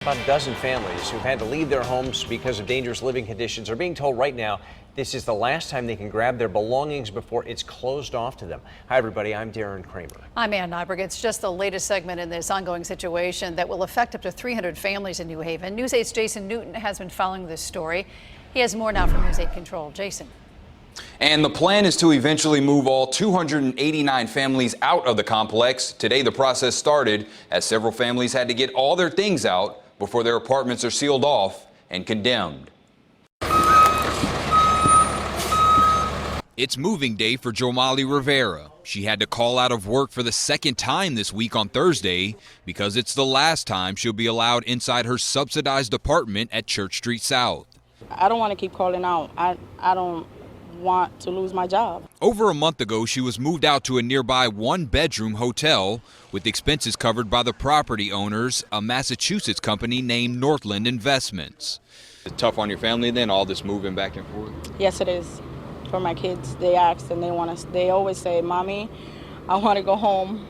About a dozen families who've had to leave their homes because of dangerous living conditions are being told right now this is the last time they can grab their belongings before it's closed off to them. Hi, everybody. I'm Darren Kramer. I'm Ann Nyberg. It's just the latest segment in this ongoing situation that will affect up to 300 families in New Haven. News 8's Jason Newton has been following this story. He has more now from News 8 Control. Jason. And the plan is to eventually move all 289 families out of the complex. Today, the process started as several families had to get all their things out before their apartments are sealed off and condemned. It's moving day for Yomaly Rivera. She had to call out of work for the second time this week on Thursday because it's the last time she'll be allowed inside her subsidized apartment at Church Street South. I don't want to keep calling out. I don't want to lose my job. Over a month ago, she was moved out to a nearby one-bedroom hotel with expenses covered by the property owners, a Massachusetts company named Northland Investments. It's tough on your family then, all this moving back and forth? Yes, it is. For my kids, they ask and they always say, "Mommy, I want to go home,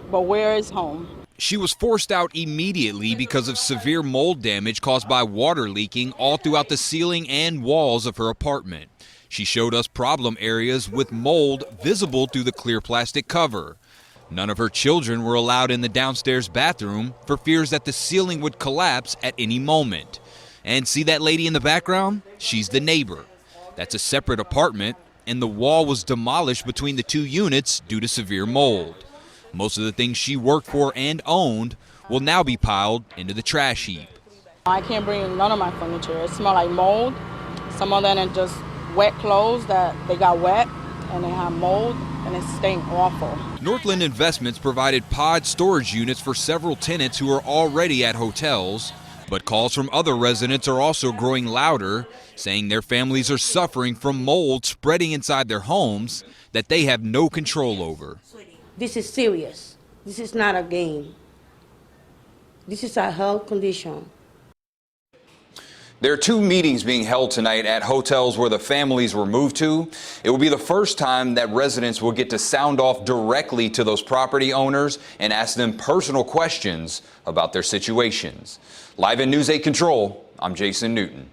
but where is home?" She was forced out immediately because of severe mold damage caused by water leaking all throughout the ceiling and walls of her apartment. She showed us problem areas with mold visible through the clear plastic cover. None of her children were allowed in the downstairs bathroom for fears that the ceiling would collapse at any moment. And see that lady in the background? She's the neighbor. That's a separate apartment, and the wall was demolished between the two units due to severe mold. Most of the things she worked for and owned will now be piled into the trash heap. I can't bring none of my furniture. It smells like mold. Some of them are just wet clothes that they got wet and they have mold and it stinks awful. Northland Investments provided pod storage units for several tenants who are already at hotels, but calls from other residents are also growing louder, saying their families are suffering from mold spreading inside their homes that they have no control over. This is serious. This is not a game. This is a health condition. There are two meetings being held tonight at hotels where the families were moved to. It will be the first time that residents will get to sound off directly to those property owners and ask them personal questions about their situations. Live in News 8 Control, I'm Jason Newton.